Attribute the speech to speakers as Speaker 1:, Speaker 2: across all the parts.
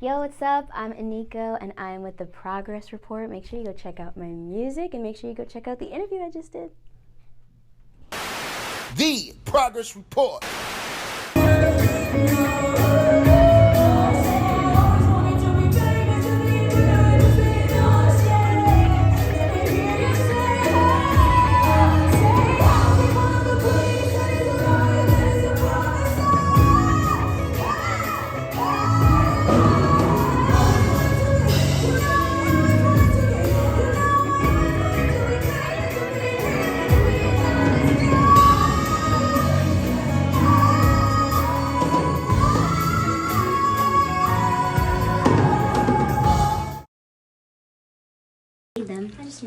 Speaker 1: Yo, what's up? I'm Iniko, and I'm with the Progress Report. Make sure you go check out my music, and make sure you go check out the interview I just did.
Speaker 2: The Progress Report.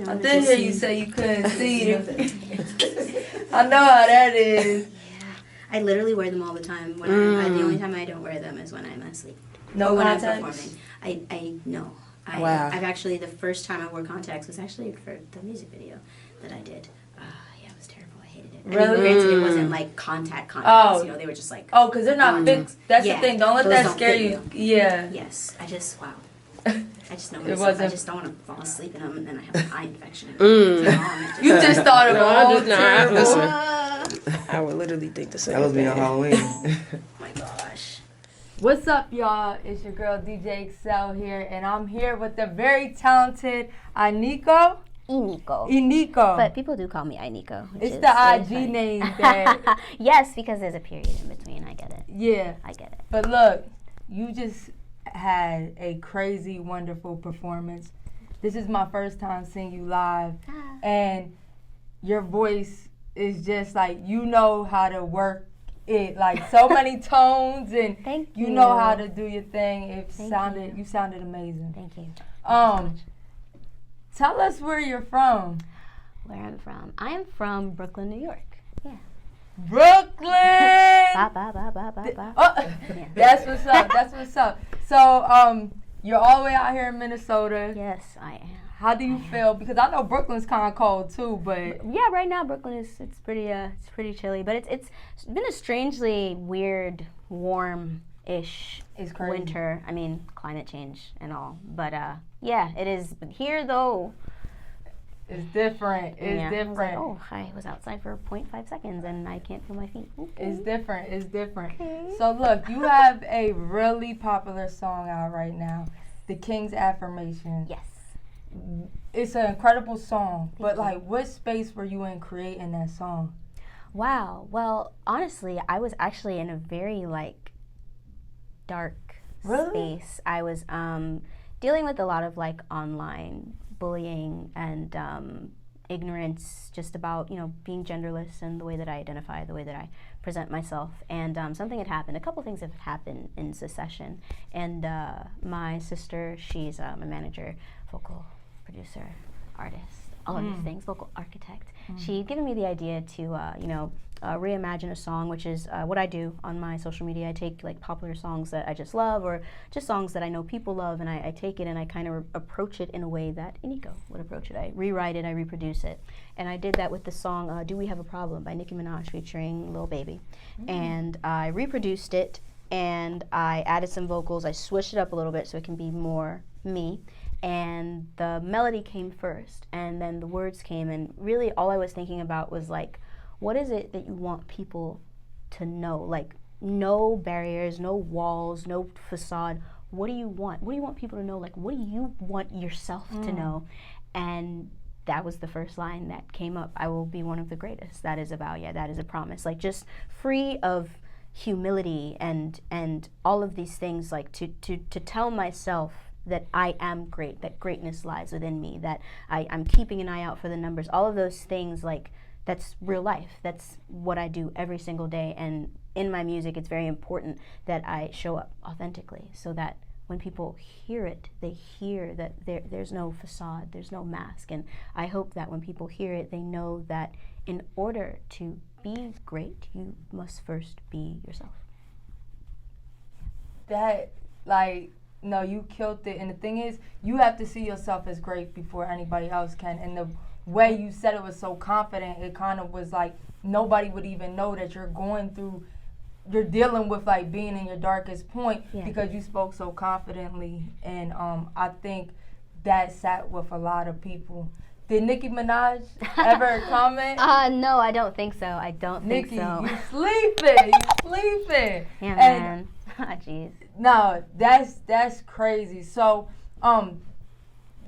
Speaker 3: I did hear you say you couldn't see them. I know how that is.
Speaker 1: Yeah, I literally wear them all the time. The only time I don't wear them is when I'm asleep.
Speaker 3: No
Speaker 1: when
Speaker 3: contacts?
Speaker 1: I'm performing. I know.
Speaker 3: Wow.
Speaker 1: I've actually, the first time I wore contacts was actually for the music video that I did. Yeah, it was terrible. I hated it.
Speaker 3: Really?
Speaker 1: I mean, granted, it wasn't like contacts.
Speaker 3: Oh.
Speaker 1: They were just like...
Speaker 3: Oh, because they're not fixed. That's the thing. Don't let
Speaker 1: those
Speaker 3: that
Speaker 1: don't
Speaker 3: scare
Speaker 1: fit
Speaker 3: you. Yeah.
Speaker 1: Yes. Wow. I just know
Speaker 3: It
Speaker 1: myself. I
Speaker 3: wasn't-
Speaker 1: just don't want to fall asleep in them, and then I have an eye infection.
Speaker 3: You just thought of all terrible.
Speaker 4: I would literally think the same
Speaker 5: That was me on
Speaker 4: thing.
Speaker 5: Halloween.
Speaker 1: Oh my gosh.
Speaker 3: What's up, y'all? It's your girl, DJ eXeL here, and I'm here with the very talented Iniko.
Speaker 1: Iniko. But people do call me Iniko.
Speaker 3: It's the IG name that...
Speaker 1: Yes, because there's a period in between. I get it.
Speaker 3: Yeah.
Speaker 1: I get it.
Speaker 3: But look, you just had a crazy, wonderful performance. This is my first time seeing you live, and your voice is just like, you know how to work it, like so many tones, and
Speaker 1: Thank
Speaker 3: you
Speaker 1: you.
Speaker 3: know how to do your thing. You sounded amazing.
Speaker 1: Thank you.
Speaker 3: Tell us where you're from.
Speaker 1: Where I'm from? I am from Brooklyn, New York. Yeah.
Speaker 3: Brooklyn!
Speaker 1: Ba, ba, ba, ba, ba, ba.
Speaker 3: Oh,
Speaker 1: Yeah.
Speaker 3: that's what's up. That's what's up. So, you're all the way out here in Minnesota.
Speaker 1: Yes, I am.
Speaker 3: How do you feel? Because I know Brooklyn's kind of cold too, but
Speaker 1: Yeah, right now Brooklyn is it's pretty chilly, but it's been a strangely weird, warm-ish
Speaker 3: It's crazy.
Speaker 1: winter. I mean, climate change and all, but yeah, it is here though.
Speaker 3: it's different. It's
Speaker 1: Yeah. I was like,
Speaker 3: different.
Speaker 1: oh, I was outside for 0.5 seconds and I can't feel my feet. Okay.
Speaker 3: It's different. It's different.
Speaker 1: Okay.
Speaker 3: So look, you have a really popular song out right now, The King's Affirmation.
Speaker 1: Yes.
Speaker 3: It's an incredible song, but
Speaker 1: you.
Speaker 3: like, what space were you in creating that song?
Speaker 1: Wow. Well, honestly, I was actually in a very like dark
Speaker 3: Really?
Speaker 1: space. I was dealing with a lot of like online bullying and ignorance just about, being genderless and the way that I identify, the way that I present myself. And something had happened. A couple things have happened in succession. And my sister, she's a manager, vocal producer, artist, all of these things, vocal architect. She'd given me the idea to, reimagine a song, which is what I do on my social media. I take like popular songs that I just love, or just songs that I know people love, and I take it and I kind of approach it in a way that Iniko would approach it. I rewrite it, I reproduce it. And I did that with the song Do We Have a Problem by Nicki Minaj featuring Lil Baby. And I reproduced it, and I added some vocals. I switched it up a little bit so it can be more me. And the melody came first, and then the words came, and really all I was thinking about was like, what is it that you want people to know? Like, no barriers, no walls, no facade. What do you want? What do you want people to know? Like, what do you want yourself to know? And that was the first line that came up. I will be one of the greatest. That is about, that is a promise. Like, just free of humility and all of these things, like to tell myself that I am great, that greatness lies within me, that I'm keeping an eye out for the numbers, all of those things, like, that's real life. That's what I do every single day. And in my music, it's very important that I show up authentically so that when people hear it, they hear that there's no facade, there's no mask. And I hope that when people hear it, they know that in order to be great, you must first be yourself.
Speaker 3: That, like, no, you killed it. And the thing is, you have to see yourself as great before anybody else can. And the way you said it was so confident, it kind of was like nobody would even know that you're going through you're dealing with like being in your darkest point
Speaker 1: Yeah.
Speaker 3: because you spoke so confidently, and I think that sat with a lot of people. Did Nicki Minaj ever comment?
Speaker 1: No, I don't think so. I don't think
Speaker 3: Nicki,
Speaker 1: so.
Speaker 3: you sleeping? You sleeping?
Speaker 1: Yeah,
Speaker 3: And
Speaker 1: man. Jeez.
Speaker 3: no, that's crazy. So,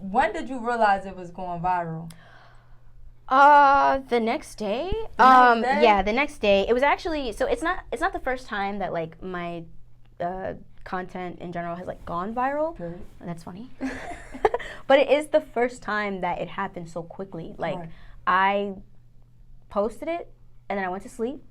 Speaker 3: when did you realize it was going viral?
Speaker 1: The next day.
Speaker 3: The next day?
Speaker 1: Yeah, the next day. It was actually, so it's not the first time that like my content in general has like gone viral.
Speaker 3: Good.
Speaker 1: That's funny. But it is the first time that it happened so quickly. Like
Speaker 3: Right.
Speaker 1: I posted it and then I went to sleep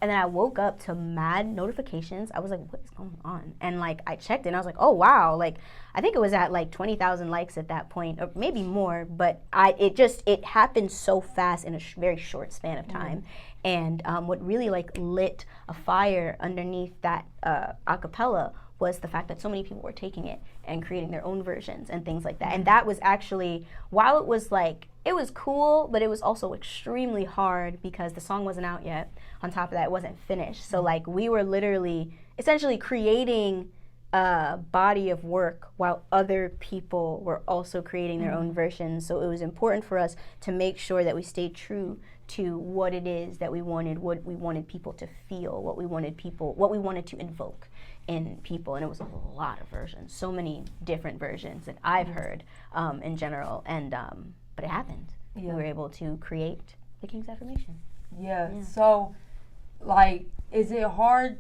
Speaker 1: and then I woke up to mad notifications. I was like, what is going on? And like I checked it and I was like, oh wow, like I think it was at like 20,000 likes at that point, or maybe more, but it happened so fast in a very short span of time. And what really like lit a fire underneath that acapella was the fact that so many people were taking it and creating their own versions and things like that. And that was actually, while it was like, it was cool, but it was also extremely hard because the song wasn't out yet. On top of that, it wasn't finished. So like we were literally, essentially creating a body of work while other people were also creating their own versions. So it was important for us to make sure that we stayed true to what it is that we wanted, what we wanted people to feel, what we wanted to invoke in people. And it was a lot of versions, so many different versions that I've heard in general. And but it happened.
Speaker 3: Yeah.
Speaker 1: We were able to create the King's Affirmation.
Speaker 3: Yeah. So, like, is it hard?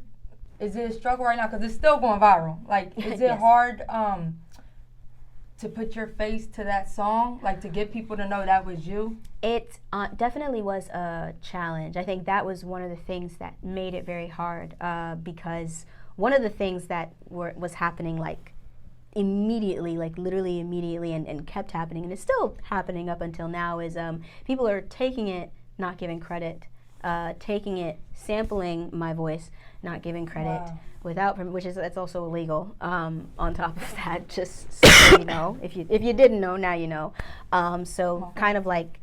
Speaker 3: Is it a struggle right now? Because it's still going viral. Like, is it
Speaker 1: Yes.
Speaker 3: hard to put your face to that song? Like, to get people to know that was you?
Speaker 1: It definitely was a challenge. I think that was one of the things that made it very hard because one of the things that was happening like immediately, like literally immediately, and kept happening, and is still happening up until now, is people are taking it, not giving credit, taking it, sampling my voice, not giving credit,
Speaker 3: Wow.
Speaker 1: without that's also illegal. On top of that, just so you know, if you didn't know, now you know. So kind of like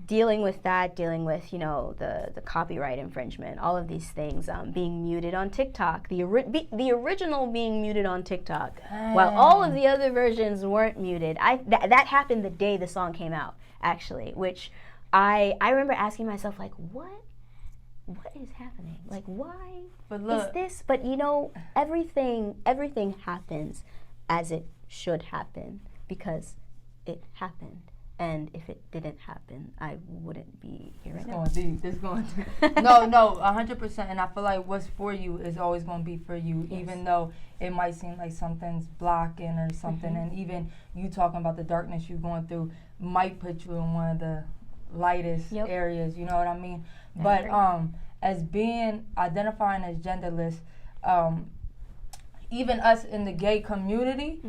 Speaker 1: dealing with that, dealing with the copyright infringement, all of these things, being muted on TikTok, the original being muted on TikTok, while all of the other versions weren't muted. That happened the day the song came out, actually, which I remember asking myself, like, what is happening? Like, why is this? But everything happens as it should happen because it happened. And if it didn't happen, I wouldn't be here right now.
Speaker 3: It's going deep. No, 100%. And I feel like what's for you is always going to be for you,
Speaker 1: Yes.
Speaker 3: even though it might seem like something's blocking or something. And even you talking about the darkness you're going through might put you in one of the lightest areas. You know what I mean? But as identifying as genderless, even us in the gay community,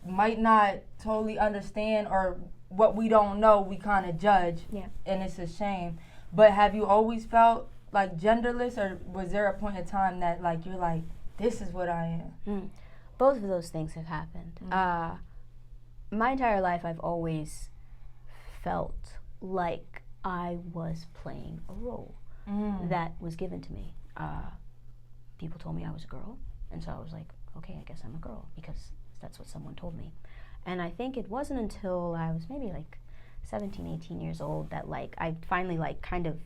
Speaker 3: might not totally understand, or what we don't know, we kind of judge, and it's a shame. But have you always felt like genderless, or was there a point in time that like you're like, this is what I am?
Speaker 1: Both of those things have happened. My entire life, I've always felt like I was playing a role that was given to me. People told me I was a girl, and so I was like, okay, I guess I'm a girl because that's what someone told me. And I think it wasn't until I was maybe like 17, 18 years old that like I finally like kind of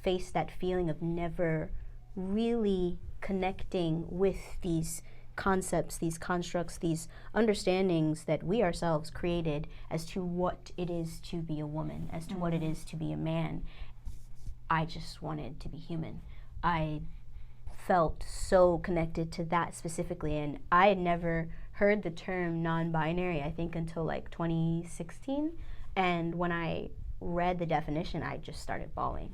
Speaker 1: faced that feeling of never really connecting with these concepts, these constructs, these understandings that we ourselves created as to what it is to be a woman, as to what it is to be a man. I just wanted to be human. I felt so connected to that specifically, and I had never heard the term non-binary, I think, until like 2016. And when I read the definition, I just started bawling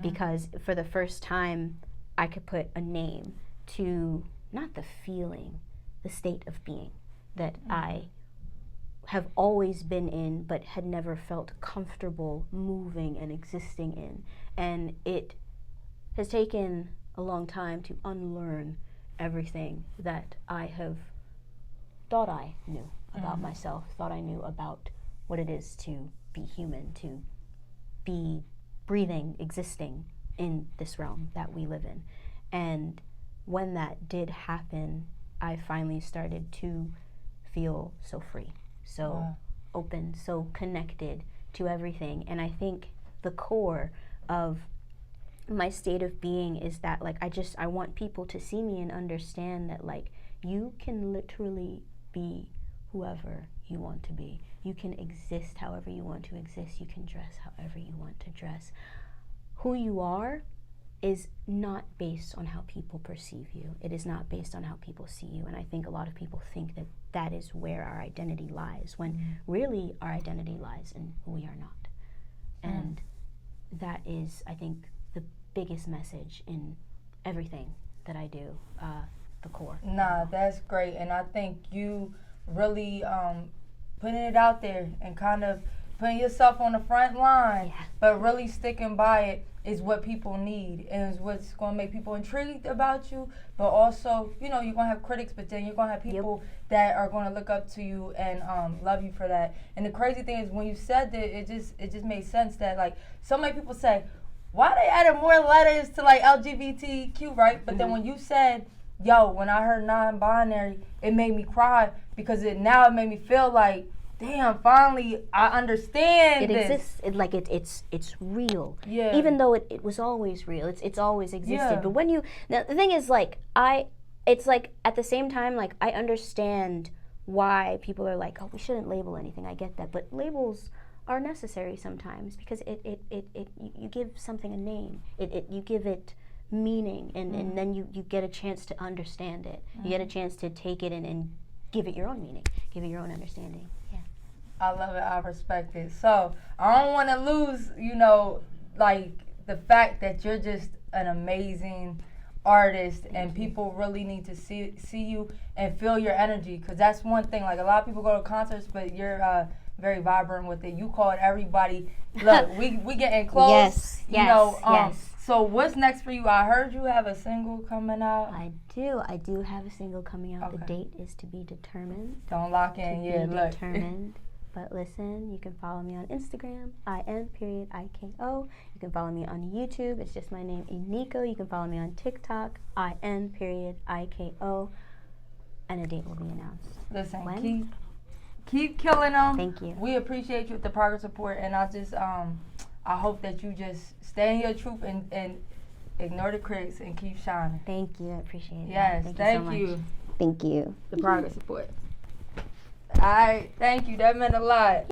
Speaker 1: because for the first time I could put a name to not the feeling, the state of being that I have always been in but had never felt comfortable moving and existing in. And it has taken a long time to unlearn everything that I have thought I knew about myself, thought I knew about what it is to be human, to be breathing, existing in this realm that we live in. And when that did happen, I finally started to feel so free, so open, so connected to everything. And I think the core of my state of being is that, like, I want people to see me and understand that, like, you can literally be whoever you want to be. You can exist however you want to exist. You can dress however you want to dress. Who you are is not based on how people perceive you. It is not based on how people see you. And I think a lot of people think that that is where our identity lies, when really our identity lies in who we are not. And that is, I think, the biggest message in everything that I do, the core.
Speaker 3: Nah, that's great. And I think you really putting it out there and kind of putting yourself on the front line, but really sticking by it is what people need, and is what's going to make people intrigued about you. But also, you know, you're going to have critics, but then you're going to have people that are going to look up to you and love you for that. And the crazy thing is, when you said that, it just made sense that, like, so many people say, why they added more letters to, like, LGBTQ, right? But then when you said, yo, when I heard non-binary, it made me cry, because it made me feel like, damn, finally I understand
Speaker 1: it exists. It's real.
Speaker 3: Yeah.
Speaker 1: Even though it was always real. It's always existed.
Speaker 3: Yeah.
Speaker 1: But when the thing is, like, it's like, at the same time, like, I understand why people are like, oh, we shouldn't label anything. I get that, but labels are necessary sometimes, because you give something a name. You give it meaning, and then you get a chance to understand it. You get a chance to take it and give it your own meaning, give it your own understanding. Yeah.
Speaker 3: I love it. I respect it. So I don't want to lose, you know, like, the fact that you're just an amazing artist, and people really need to see you and feel your energy, because that's one thing. Like, a lot of people go to concerts, but you're very vibrant with it. You call it everybody. Look, we getting close.
Speaker 1: Yes.
Speaker 3: You know. So what's next for you? I heard you have a single coming out.
Speaker 1: I do have a single coming out. Okay. The date is to be determined.
Speaker 3: Don't lock in. Look.
Speaker 1: Determined. But listen, you can follow me on Instagram, IN.IKO. You can follow me on YouTube. It's just my name, Iniko. You can follow me on TikTok, IN.IKO. And a date will be announced.
Speaker 3: Listen,
Speaker 1: when?
Speaker 3: Keep killing them.
Speaker 1: Thank you.
Speaker 3: We appreciate you with the progress report, and I just I hope that you just stay in your truth and ignore the critics and keep shining.
Speaker 1: Thank you. I appreciate it.
Speaker 3: Yes,
Speaker 1: Thank you so much. Thank you.
Speaker 3: The progress report. All right, thank you. That meant a lot.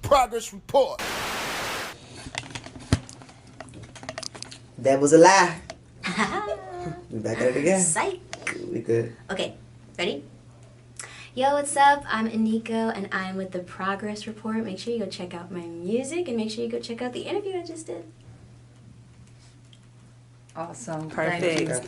Speaker 2: Progress report.
Speaker 5: That was a lie. We back at it again.
Speaker 6: Psych.
Speaker 5: We good.
Speaker 6: Okay, ready? Yo, what's up? I'm Iniko, and I'm with the Progress Report. Make sure you go check out my music, and make sure you go check out the interview I just did.
Speaker 3: Awesome.
Speaker 4: Perfect.
Speaker 3: Thank you.